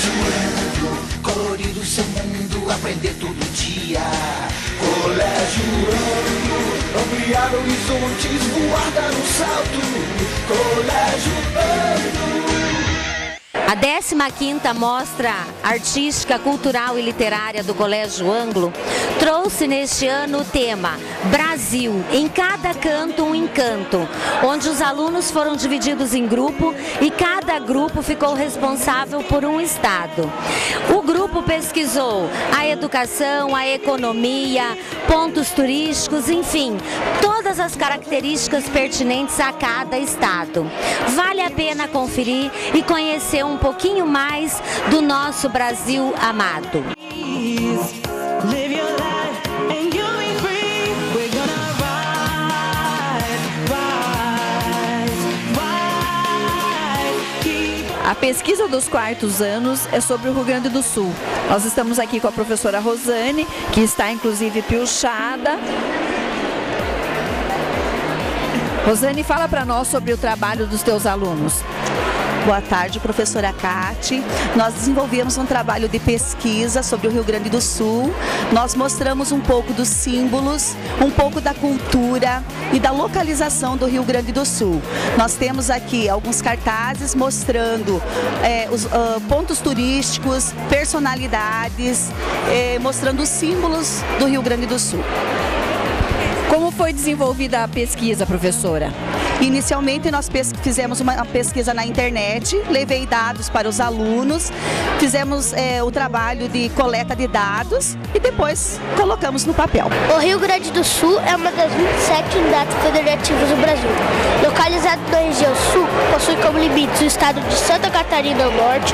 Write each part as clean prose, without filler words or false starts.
Colégio Anglo, colorido seu mundo, aprender todo dia. Colégio Anglo, ampliar horizontes, voar, dar um salto. Colégio Anglo. A 15ª Mostra Artística, Cultural e Literária do Colégio Anglo trouxe neste ano o tema Brasil, em cada canto um encanto, onde os alunos foram divididos em grupo e cada grupo ficou responsável por um estado. O grupo pesquisou a educação, a economia, pontos turísticos, enfim, todas as características pertinentes a cada estado. Vale a pena conferir e conhecer um pouquinho mais do nosso Brasil amado. A pesquisa dos quartos anos é sobre o Rio Grande do Sul. Nós estamos aqui com a professora Rosane, que está inclusive piochada. Rosane, fala para nós sobre o trabalho dos teus alunos. Boa tarde, professora Cate. Nós desenvolvemos um trabalho de pesquisa sobre o Rio Grande do Sul. Nós mostramos um pouco dos símbolos, um pouco da cultura e da localização do Rio Grande do Sul. Nós temos aqui alguns cartazes mostrando os pontos turísticos, personalidades, mostrando os símbolos do Rio Grande do Sul. Como foi desenvolvida a pesquisa, professora? Inicialmente nós fizemos uma pesquisa na internet, levei dados para os alunos, fizemos o trabalho de coleta de dados e depois colocamos no papel. O Rio Grande do Sul é uma das 27 unidades federativas do Brasil. Localizado na região sul, possui como limites o estado de Santa Catarina ao norte,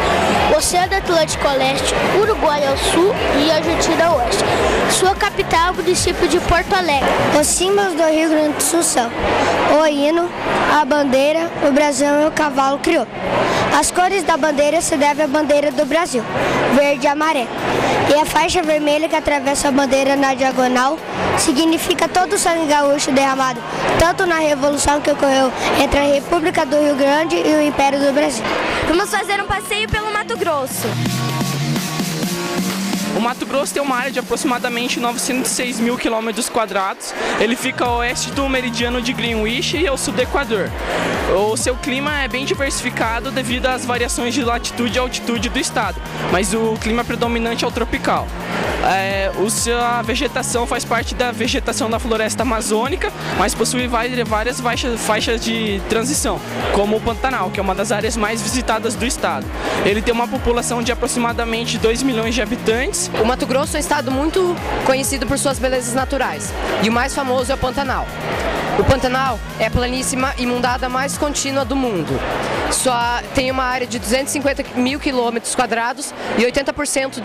o Oceano Atlântico ao leste, Uruguai ao sul e Argentina ao oeste. Sua capital é o município de Porto Alegre. Os símbolos do Rio Grande do Sul são o hino, a bandeira, o brasão e o cavalo crioulo. As cores da bandeira se devem à bandeira do Brasil, verde e amarelo. E a faixa vermelha que atravessa a bandeira na diagonal significa todo o sangue gaúcho derramado, tanto na revolução que ocorreu entre a República do Rio Grande e o Império do Brasil. Vamos fazer um passeio pelo Mato Grosso. O Mato Grosso tem uma área de aproximadamente 906 mil quilômetros quadrados. Ele fica a oeste do meridiano de Greenwich e ao sul do Equador. O seu clima é bem diversificado devido às variações de latitude e altitude do estado, mas o clima predominante é o tropical. A vegetação faz parte da vegetação da floresta amazônica, mas possui várias faixas de transição, como o Pantanal, que é uma das áreas mais visitadas do estado. Ele tem uma população de aproximadamente 2 milhões de habitantes. O Mato Grosso é um estado muito conhecido por suas belezas naturais, e o mais famoso é o Pantanal. O Pantanal é a planície inundada mais contínua do mundo. Tem uma área de 250 mil quilômetros quadrados e 80%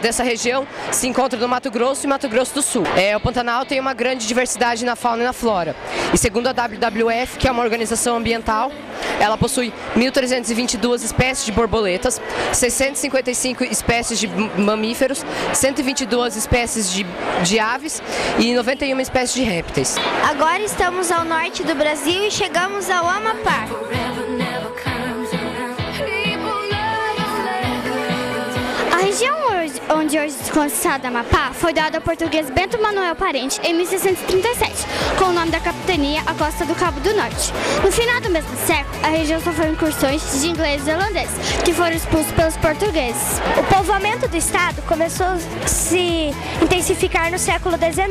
dessa região se encontra no Mato Grosso e Mato Grosso do Sul. O Pantanal tem uma grande diversidade na fauna e na flora. E segundo a WWF, que é uma organização ambiental, ela possui 1.322 espécies de borboletas, 655 espécies de mamíferos, 122 espécies de aves e 91 espécies de répteis. Agora estamos ao norte do Brasil e chegamos ao Amapá. A região onde hoje se concentra Amapá foi dada ao português Bento Manuel Parente em 1637, com o nome da capitania a Costa do Cabo do Norte. No final do mesmo século, a região sofreu incursões de ingleses e holandeses, que foram expulsos pelos portugueses. O povoamento do estado começou a se intensificar no século XIX,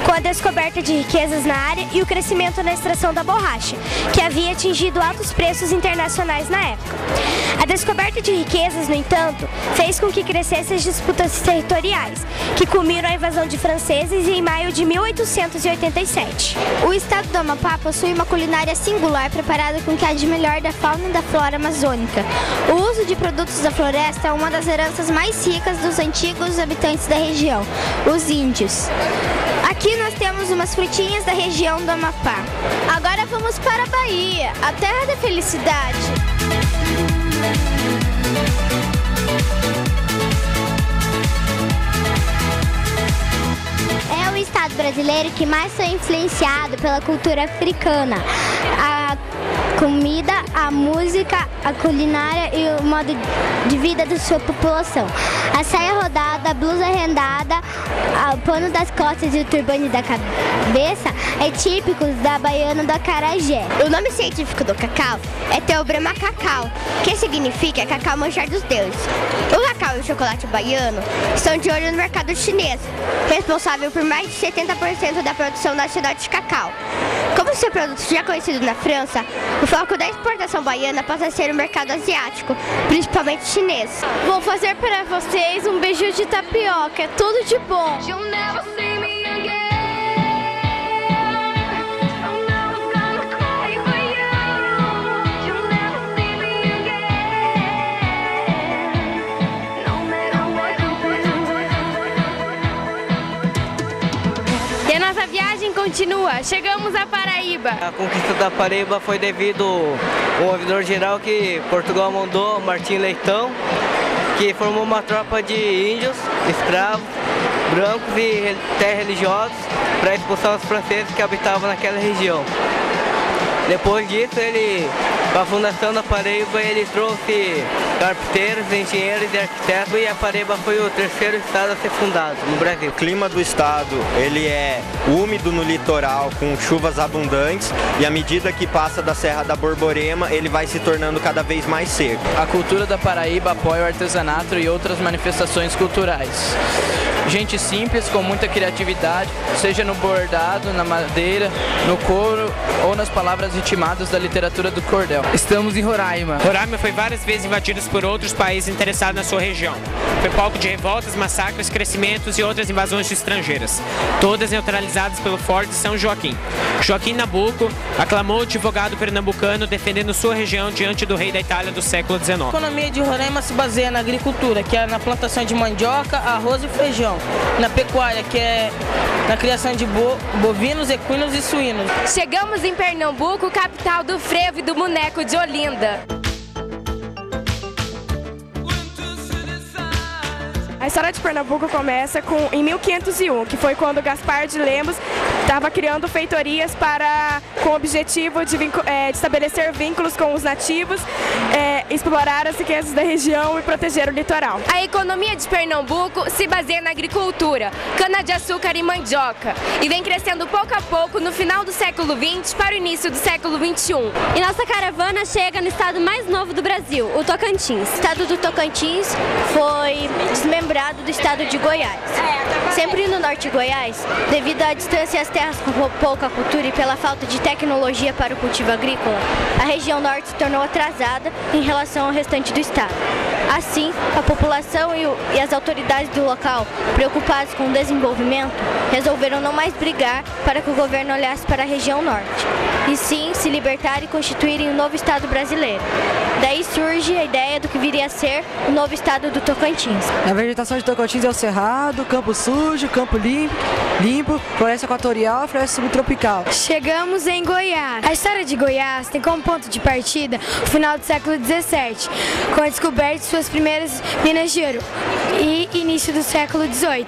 com a descoberta de riquezas na área e o crescimento na extração da borracha, que havia atingido altos preços internacionais na época. A descoberta de riquezas, no entanto, fez com que crescessem as disputas territoriais, que culminam a invasão de franceses em maio de 1887. O estado do Amapá possui uma culinária singular preparada com o que há de melhor da fauna e da flora amazônica. O uso de produtos da floresta é uma das heranças mais ricas dos antigos habitantes da região, os índios. Aqui nós temos umas frutinhas da região do Amapá. Agora vamos para a Bahia, a terra da felicidade. É o estado brasileiro que mais foi influenciado pela cultura africana. A comida a música, a culinária e o modo de vida da sua população. A saia rodada, a blusa rendada, o pano das costas e o turbante da cabeça é típico da baiana do acarajé. O nome científico do cacau é Theobroma cacau, que significa cacau manjar dos deuses. O cacau e o chocolate baiano estão de olho no mercado chinês, responsável por mais de 70% da produção nacional de cacau. Como seu produto já é conhecido na França, o foco da exportação baiana passa a ser o mercado asiático, principalmente chinês. Vou fazer para vocês um beiju de tapioca, é tudo de bom. E a nossa viagem continua. Chegamos à Paraíba. A conquista da Paraíba foi devido ao ouvidor-geral que Portugal mandou, Martim Leitão, que formou uma tropa de índios, escravos, brancos e até religiosos para expulsar os franceses que habitavam naquela região. Depois disso, com a fundação da Paraíba, ele trouxe carpinteiros, engenheiros e arquitetos, e a Paraíba foi o terceiro estado a ser fundado no Brasil. O clima do estado ele é úmido no litoral, com chuvas abundantes, e à medida que passa da Serra da Borborema, ele vai se tornando cada vez mais seco. A cultura da Paraíba apoia o artesanato e outras manifestações culturais. Gente simples, com muita criatividade, seja no bordado, na madeira, no couro ou nas palavras ritmadas da literatura do cordel. Estamos em Roraima. Roraima foi várias vezes invadida por outros países interessados na sua região. Foi palco de revoltas, massacres, crescimentos e outras invasões estrangeiras, todas neutralizadas pelo Forte de São Joaquim. Joaquim Nabuco aclamou o advogado pernambucano defendendo sua região diante do rei da Itália do século XIX. A economia de Roraima se baseia na agricultura, que é na plantação de mandioca, arroz e feijão. Na pecuária, que é na criação de bovinos, equinos e suínos. Chegamos em Pernambuco, capital do frevo e do boneco de Olinda. A história de Pernambuco começa em 1501, que foi quando Gaspar de Lemos estava criando feitorias com o objetivo de estabelecer vínculos com os nativos, explorar as riquezas da região e proteger o litoral. A economia de Pernambuco se baseia na agricultura, cana-de-açúcar e mandioca, e vem crescendo pouco a pouco no final do século XX para o início do século XXI. E nossa caravana chega no estado mais novo do Brasil, o Tocantins. O estado do Tocantins foi desmembrado do estado de Goiás. Sempre no norte de Goiás, devido à distância e às terras com pouca cultura e pela falta de tecnologia para o cultivo agrícola, a região norte se tornou atrasada em relação ao restante do estado. Assim, a população e as autoridades do local, preocupadas com o desenvolvimento, resolveram não mais brigar para que o governo olhasse para a região norte, e sim se libertar e constituírem um novo estado brasileiro. Daí surge a ideia do que viria a ser o novo estado do Tocantins. A vegetação de Tocantins é o cerrado, campo sujo, campo limpo, floresta equatorial e floresta subtropical. Chegamos em Goiás. A história de Goiás tem como ponto de partida o final do século XVII, com a descoberta de suas primeiras minas de ouro, e início do século XVIII.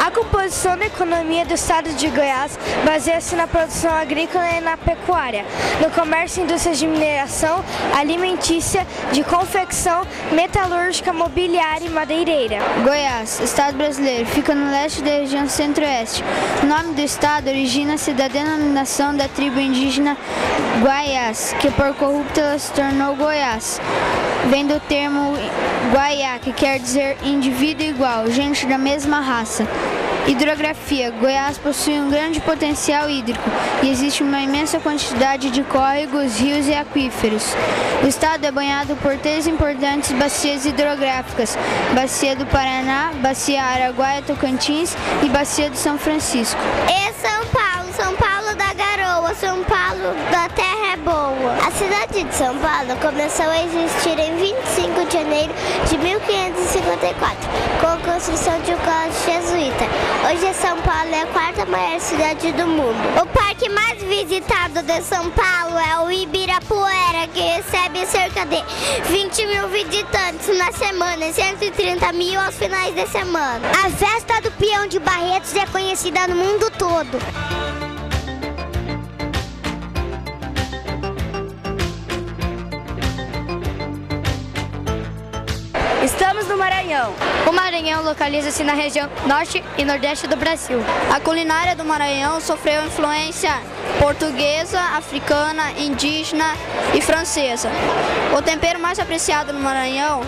A composição da economia do estado de Goiás baseia-se na produção agrícola e na pecuária, no comércio e indústrias de mineração, alimentícia, de confecção, metalúrgica, mobiliária e madeireira. Goiás, estado brasileiro, fica no leste da região centro-oeste. O nome do estado origina-se da denominação da tribo indígena Guaiás, que por corrupta ela se tornou Goiás. Vem do termo Guaiá, que quer dizer indivíduo igual, gente da mesma raça. Hidrografia. Goiás possui um grande potencial hídrico e existe uma imensa quantidade de córregos, rios e aquíferos. O estado é banhado por 3 importantes bacias hidrográficas: Bacia do Paraná, Bacia Araguaia-Tocantins e Bacia do São Francisco. E São Paulo da Garoa, São Paulo da Terra é Boa. A cidade de São Paulo começou a existir em 25 de janeiro de 1554, com a construção de um colégio jesuíta. Hoje São Paulo é a 4ª maior cidade do mundo. O parque mais visitado de São Paulo é o Ibirapuera, que recebe cerca de 20 mil visitantes na semana e 130 mil aos finais de semana. A festa do Peão de Barretos é conhecida no mundo todo. Estamos no Maranhão. O Maranhão localiza-se na região norte e nordeste do Brasil. A culinária do Maranhão sofreu influência portuguesa, africana, indígena e francesa. O tempero mais apreciado no Maranhão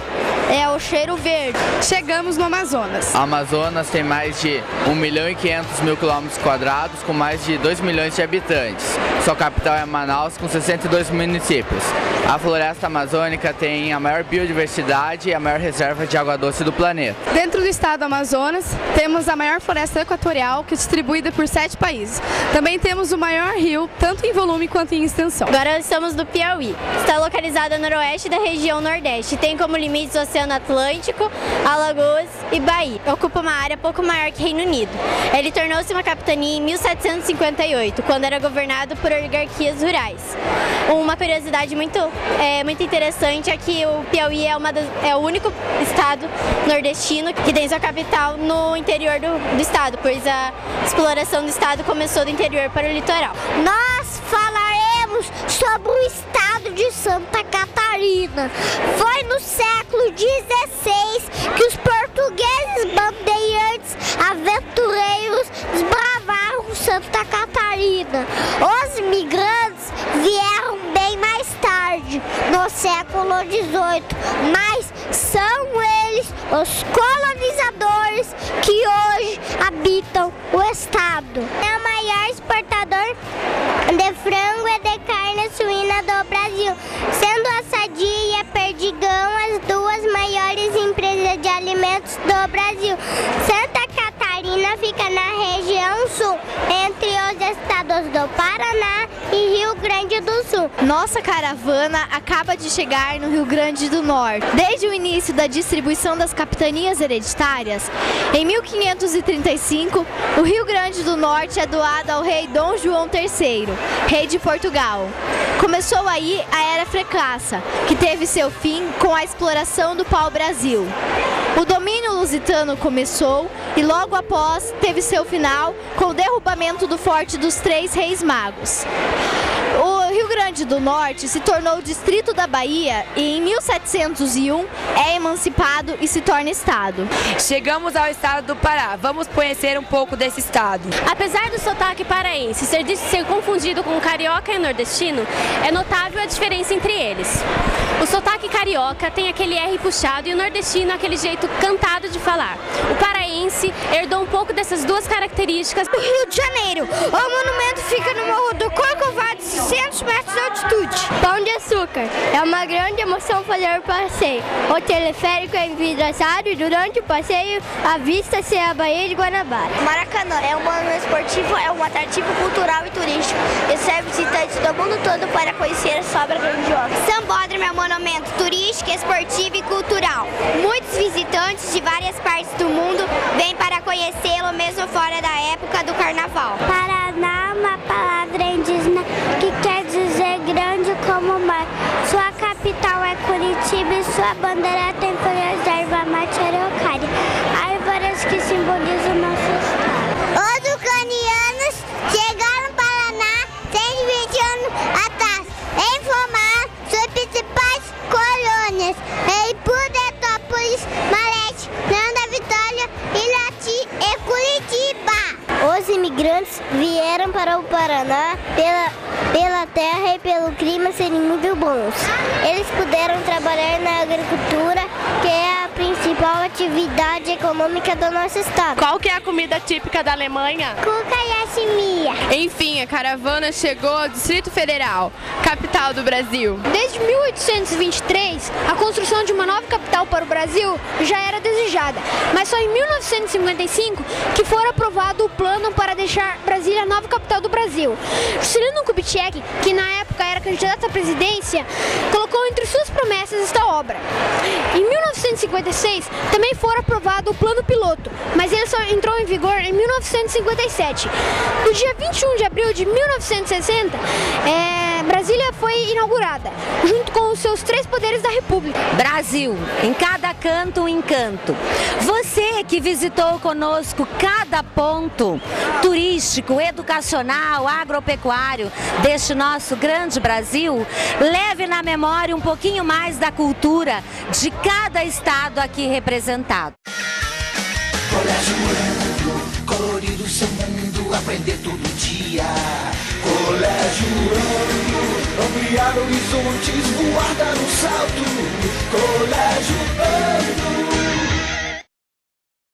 é o cheiro verde. Chegamos no Amazonas. O Amazonas tem mais de 1.500.000 km², com mais de 2 milhões de habitantes. Sua capital é Manaus, com 62 municípios. A floresta amazônica tem a maior biodiversidade e a maior reserva de água doce do planeta. Dentro do estado do Amazonas, temos a maior floresta equatorial, que é distribuída por 7 países. Também temos o maior rio, tanto em volume quanto em extensão. Agora estamos no Piauí. Está localizado a noroeste da região nordeste. Tem como limites o Oceano Atlântico, Alagoas e Bahia. Ocupa uma área pouco maior que Reino Unido. Ele tornou-se uma capitania em 1758, quando era governado por oligarquias rurais. Uma curiosidade muito interessante é que o Piauí é o único estado nordestino que tem sua capital no interior do estado, pois a exploração do estado começou do interior para o litoral. Nós falaremos sobre o estado de Santa Catarina. Foi no século XVI que os portugueses bandeirantes aventureiros desbravaram Santa Catarina. Os imigrantes vieram bem mais tarde, no século XVIII, mas são eles os colonizadores que hoje habitam o estado. É o maior exportador de frango e de carne suína do Brasil, sendo a Sadia e a Perdigão as duas maiores empresas de alimentos do Brasil. Santa Catarina fica na região sul, entre os estados do Paraná e Rio Grande do Sul. Nossa caravana acaba de chegar no Rio Grande do Norte. Desde o início da distribuição das capitanias hereditárias, em 1535, o Rio Grande do Norte é doado ao rei Dom João III, rei de Portugal. Começou aí a Era Preclasse, que teve seu fim com a exploração do pau-brasil. O domínio lusitano começou e logo após teve seu final com o derrubamento do Forte dos Três Reis Magos. O Rio Grande do Norte se tornou distrito da Bahia e em 1701 é emancipado e se torna estado. Chegamos ao estado do Pará. Vamos conhecer um pouco desse estado. Apesar do sotaque paraense ser confundido com carioca e nordestino, é notável a diferença entre eles. O sotaque carioca tem aquele R puxado e o nordestino aquele jeito cantado de falar. O paraense herdou um pouco dessas duas características. O Rio de Janeiro. O monumento fica no Morro do Corcovado, 600 metros de altitude. Pão de Açúcar. É uma grande emoção fazer o passeio. O teleférico é envidraçado e durante o passeio avista-se a Baía de Guanabara. Maracanã é um monumento esportivo, é um atrativo cultural e turístico. Recebe visitantes do mundo todo para conhecer a sua obra grandiosa. Sambódromo é um monumento turístico, esportivo e cultural. Muitos visitantes de várias partes do mundo vêm para conhecê-lo mesmo fora da época do carnaval. Paraná é uma palavra indígena que quer dizer grande como o mar. Sua capital é Curitiba e sua bandeira tem folhas de erva mate araucária, árvores que simbolizam o nosso estado. Os ucranianos chegaram ao Paraná 120 anos atrás, em formar suas principais colônias em Pudetópolis, Malete, Nanda Vitória, Irati e Curitiba. Os imigrantes vieram para o Paraná pela terra e pelo clima serem muito bons. Eles puderam trabalhar na agricultura, que é a principal atividade econômica do nosso estado. Qual que é a comida típica da Alemanha? Cuca e achimia. Enfim, a caravana chegou ao Distrito Federal, capital do Brasil. Desde 1823, a construção de uma nova capital para o Brasil já era desejada, mas só em 1955 que foi aprovado o plano para deixar Brasília a nova capital do Brasil. Juscelino Kubitschek, que na época era candidato à presidência, colocou entre suas promessas esta obra. Em 1956, também foi aprovado o plano piloto, mas ele só entrou em vigor em 1957. No dia 21 de abril de 1960, Brasília foi inaugurada, junto com os seus 3 poderes da República. Brasil, em cada canto um encanto. Você que visitou conosco cada ponto turístico, educacional, agropecuário deste nosso grande Brasil, leve na memória um pouquinho mais da cultura de cada estado estado aqui representado. Colégio Anglo, colorido seu mundo, aprender todo dia. Colégio Anglo, ampliar horizontes, voar, dar um salto.